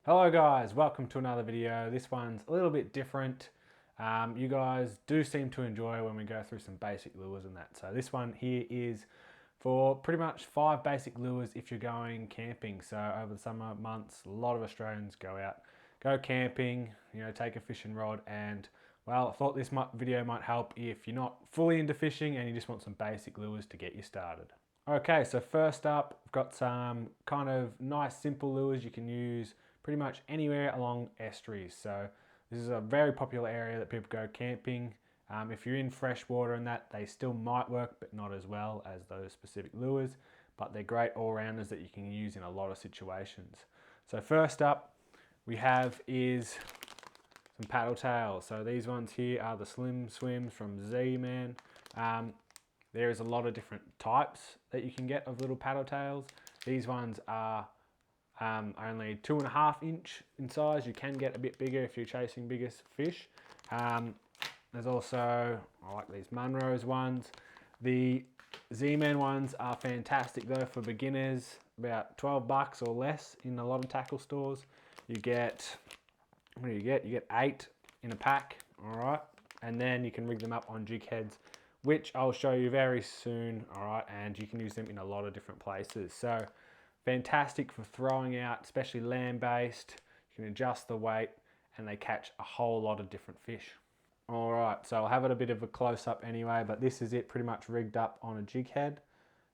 Hello guys, welcome to another video. This one's a little bit different. You guys do seem to enjoy when we go through some basic lures and that. So this one here is for pretty much 5 basic lures if you're going camping. So over the summer months, a lot of Australians go camping, take a fishing rod, and well, I thought this video might help if you're not fully into fishing and you just want some basic lures to get you started. Okay, so first up, I've got some kind of nice simple lures you can use pretty much anywhere along estuaries. So this is a very popular area that people go camping. If you're in freshwater and that, they still might work, but not as well as those specific lures. But they're great all-rounders that you can use in a lot of situations. So first up, we have is some paddle tails. So these ones here are the Slim Swims from Z-Man. There is a lot of different types that you can get of little paddle tails. These ones are only 2.5 inch in size. You can get a bit bigger if you're chasing bigger fish. There's also, I like these Munros ones. The Z-Man ones are fantastic though for beginners, about 12 bucks or less in a lot of tackle stores. You get, what do you get? You get 8 in a pack, all right? And then you can rig them up on jig heads, which I'll show you very soon, all right? And you can use them in a lot of different places. So fantastic for throwing out, especially land-based. You can adjust the weight and they catch a whole lot of different fish. All right, so I'll have it a bit of a close-up anyway, but this is it pretty much rigged up on a jig head.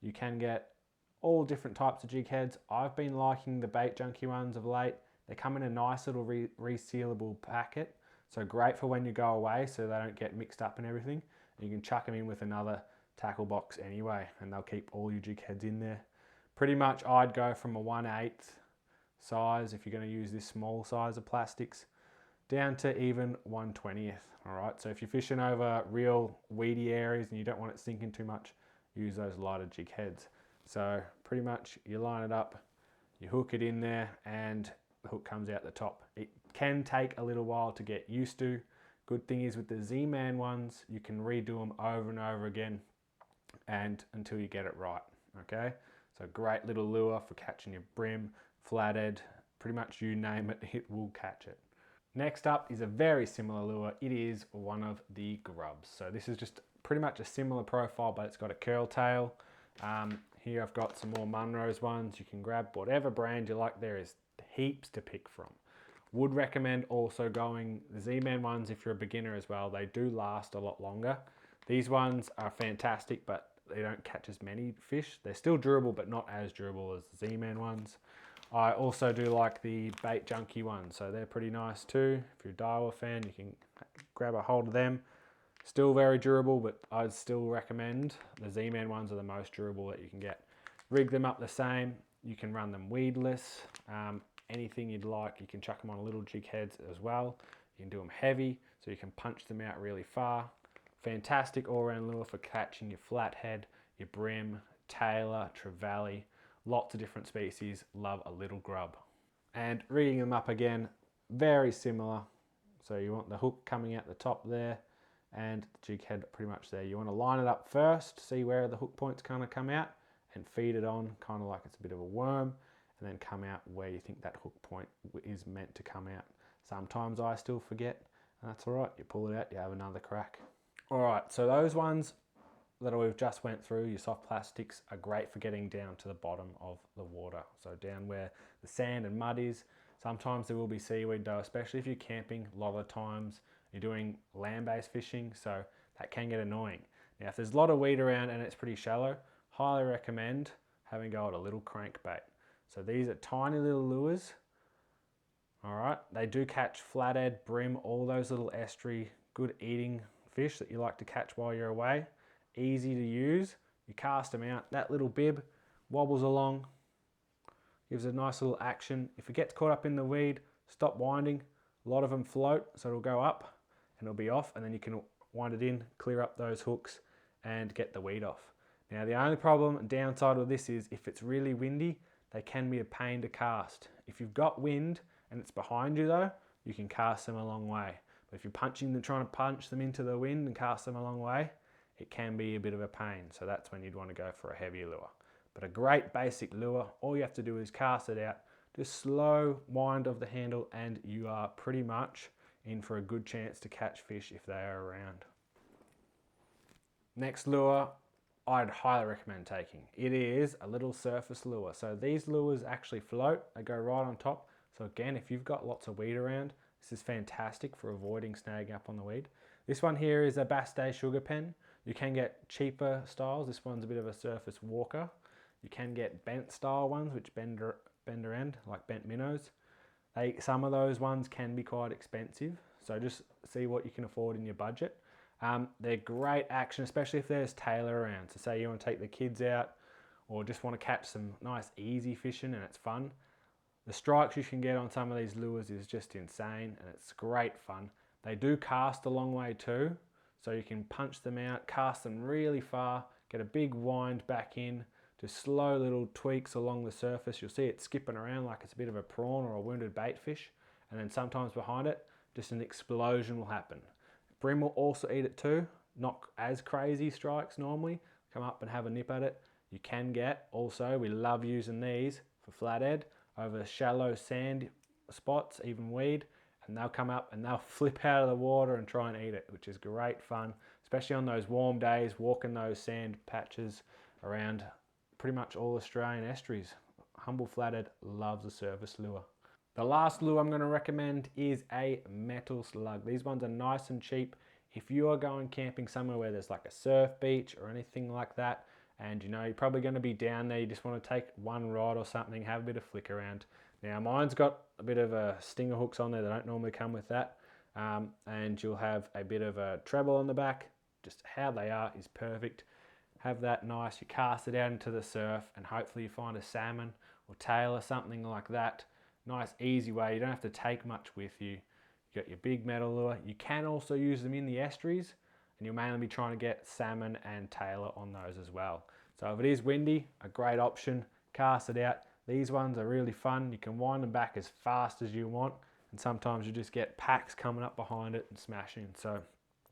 You can get all different types of jig heads. I've been liking the bait junkie ones of late. They come in a nice little resealable packet, so great for when you go away so they don't get mixed up and everything. You can chuck them in with another tackle box anyway, and they'll keep all your jig heads in there. Pretty much I'd go from a 1/8 size, if you're going to use this small size of plastics, down to even 1/20. All right, so if you're fishing over real weedy areas and you don't want it sinking too much, use those lighter jig heads. So pretty much you line it up, you hook it in there, and the hook comes out the top. It can take a little while to get used to. Good thing is with the Z-Man ones, you can redo them over and over again and until you get it right, okay? So great little lure for catching your brim, flathead, pretty much you name it, it will catch it. Next up is a very similar lure. It is one of the Grubs. So this is just pretty much a similar profile, but it's got a curl tail. Here I've got some more Munros ones. You can grab whatever brand you like. There is heaps to pick from. Would recommend also going the Z-Man ones if you're a beginner as well. They do last a lot longer. These ones are fantastic, but they don't catch as many fish. They're still durable, but not as durable as the Z-Man ones. I also do like the bait junkie ones, so they're pretty nice too. If you're a Daiwa fan, you can grab a hold of them. Still very durable, but I'd still recommend the Z-Man ones are the most durable that you can get. Rig them up the same. You can run them weedless. Anything you'd like, you can chuck them on little jig heads as well. You can do them heavy, so you can punch them out really far. Fantastic all-round lure for catching your flathead, your brim, tailor, trevally, lots of different species. Love a little grub. And rigging them up again, very similar. So you want the hook coming out the top there and the jig head pretty much there. You want to line it up first, see where the hook points kind of come out and feed it on kind of like it's a bit of a worm, and then come out where you think that hook point is meant to come out. Sometimes I still forget, and that's all right. You pull it out, you have another crack. All right, so those ones that we've just went through, your soft plastics, are great for getting down to the bottom of the water. So down where the sand and mud is. Sometimes there will be seaweed though, especially if you're camping. A lot of the times you're doing land-based fishing, so that can get annoying. Now, if there's a lot of weed around and it's pretty shallow, highly recommend having a go at a little crankbait. So these are tiny little lures. All right, they do catch flathead, brim, all those little estuary, good eating fish that you like to catch while you're away. Easy to use. You cast them out, that little bib wobbles along, gives a nice little action. If it gets caught up in the weed, stop winding. A lot of them float, so it'll go up and it'll be off, and then you can wind it in, clear up those hooks and get the weed off. Now the only problem and downside of this is if it's really windy, they can be a pain to cast. If you've got wind and it's behind you though, you can cast them a long way. But if you're trying to punch them into the wind and cast them a long way, it can be a bit of a pain. So that's when you'd want to go for a heavier lure. But a great basic lure, all you have to do is cast it out, just slow wind of the handle and you are pretty much in for a good chance to catch fish if they are around. Next lure I'd highly recommend taking. It is a little surface lure. So these lures actually float, they go right on top. So again, if you've got lots of weed around, this is fantastic for avoiding snagging up on the weed. This one here is a Bass Day sugar pen. You can get cheaper styles. This one's a bit of a surface walker. You can get bent style ones which bend around, like bent minnows. Some of those ones can be quite expensive, so just see what you can afford in your budget. They're great action, especially if there's tailor around. So say you want to take the kids out or just want to catch some nice easy fishing and it's fun. The strikes you can get on some of these lures is just insane and it's great fun. They do cast a long way too, so you can punch them out, cast them really far, get a big wind back in, just slow little tweaks along the surface. You'll see it skipping around like it's a bit of a prawn or a wounded bait fish, and then sometimes behind it, just an explosion will happen. Brim will also eat it too, not as crazy strikes normally, come up and have a nip at it. You can get, also, we love using these for flathead over shallow sand spots, even weed, and they'll come up and they'll flip out of the water and try and eat it, which is great fun, especially on those warm days, walking those sand patches around pretty much all Australian estuaries. Humble Flathead loves a surface lure. The last lure I'm going to recommend is a metal slug. These ones are nice and cheap. If you are going camping somewhere where there's like a surf beach or anything like that, and you know you're probably going to be down there, you just want to take one rod or something, have a bit of flick around. Now mine's got a bit of a stinger hooks on there, they don't normally come with that, and you'll have a bit of a treble on the back. Just how they are is perfect. Have that nice, you cast it out into the surf and hopefully you find a salmon or tail or something like that. Nice easy way, you don't have to take much with you. You got your big metal lure. You can also use them in the estuaries and you'll mainly be trying to get salmon and tailor on those as well. So if it is windy, a great option, cast it out. These ones are really fun. You can wind them back as fast as you want and sometimes you just get packs coming up behind it and smashing. So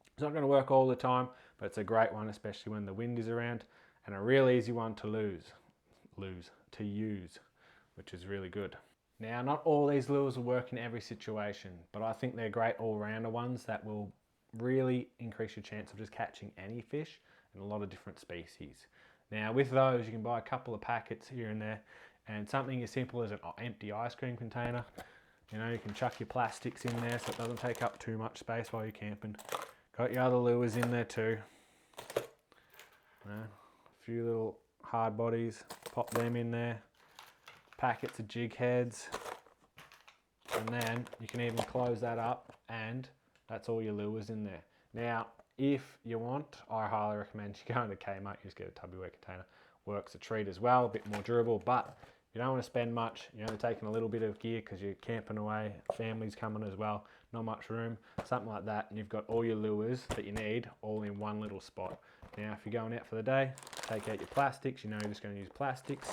it's not going to work all the time, but it's a great one, especially when the wind is around, and a real easy one to use, which is really good. Now, not all these lures will work in every situation, but I think they're great all-rounder ones that will really increase your chance of just catching any fish and a lot of different species. Now, with those, you can buy a couple of packets here and there, and something as simple as an empty ice cream container. You know, you can chuck your plastics in there so it doesn't take up too much space while you're camping. Got your other lures in there too. A few little hard bodies, pop them in there. Packets of jig heads. And then you can even close that up and that's all your lures in there. Now, if you want, I highly recommend you go into Kmart, you just get a Tupperware container. Works a treat as well, a bit more durable, but you don't want to spend much. You're only taking a little bit of gear because you're camping away, family's coming as well, not much room, something like that, and you've got all your lures that you need all in one little spot. Now, if you're going out for the day, take out your plastics, you know you're just going to use plastics,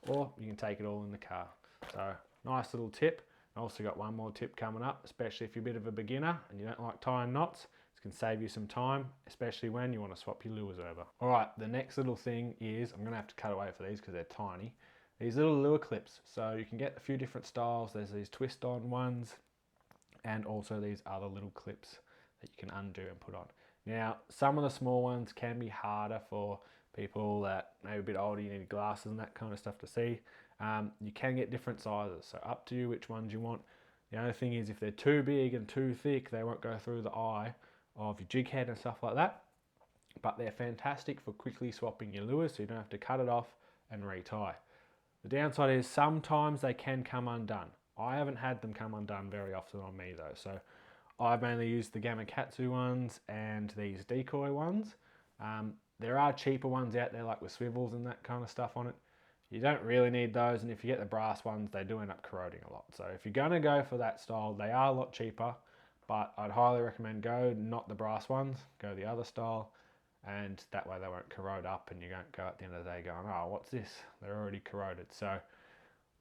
or you can take it all in the car. So, nice little tip. I also got one more tip coming up, especially if you're a bit of a beginner and you don't like tying knots. This can save you some time, especially when you want to swap your lures over. All right, the next little thing is, I'm going to have to cut away for these because they're tiny. These little lure clips. So you can get a few different styles. There's these twist-on ones and also these other little clips that you can undo and put on. Now, some of the small ones can be harder for people that maybe a bit older, you need glasses and that kind of stuff to see. You can get different sizes, so up to you which ones you want. The only thing is if they're too big and too thick, they won't go through the eye of your jig head and stuff like that. But they're fantastic for quickly swapping your lures so you don't have to cut it off and retie. The downside is sometimes they can come undone. I haven't had them come undone very often on me though, so I've mainly used the Gamakatsu ones and these decoy ones. There are cheaper ones out there like with swivels and that kind of stuff on it. You don't really need those, and if you get the brass ones, they do end up corroding a lot. So if you're going to go for that style, they are a lot cheaper, but I'd highly recommend go not the brass ones, go the other style, and that way they won't corrode up and you don't go at the end of the day going, oh, what's this? They're already corroded. So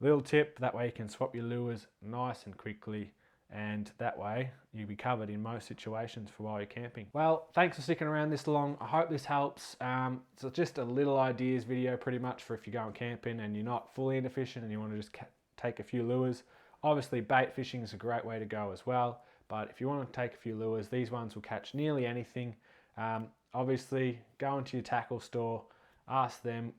little tip, that way you can swap your lures nice and quickly, and that way you'll be covered in most situations for while you're camping. Well, thanks for sticking around this long. I hope this helps. So just a little ideas video pretty much for if you're going camping and you're not fully into fishing and you want to just take a few lures. Obviously bait fishing is a great way to go as well, but if you want to take a few lures, these ones will catch nearly anything. Obviously go into your tackle store, ask them,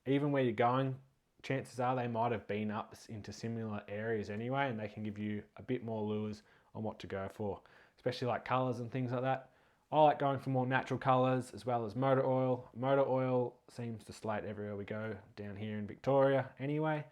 even where you're going, chances are they might have been up into similar areas anyway, and they can give you a bit more lures on what to go for, especially like colours and things like that. I like going for more natural colours as well as motor oil. Motor oil seems to slate everywhere we go down here in Victoria anyway,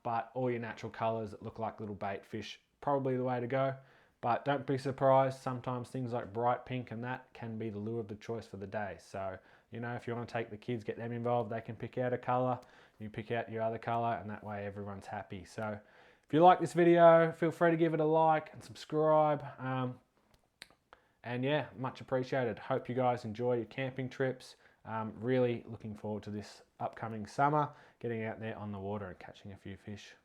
but all your natural colours that look like little bait fish, probably the way to go. But don't be surprised, sometimes things like bright pink and that can be the lure of the choice for the day. So, you know, if you want to take the kids, get them involved, they can pick out a colour, you pick out your other colour, and that way everyone's happy. So if you like this video, feel free to give it a like and subscribe. And yeah, much appreciated. Hope you guys enjoy your camping trips. Really looking forward to this upcoming summer, getting out there on the water and catching a few fish.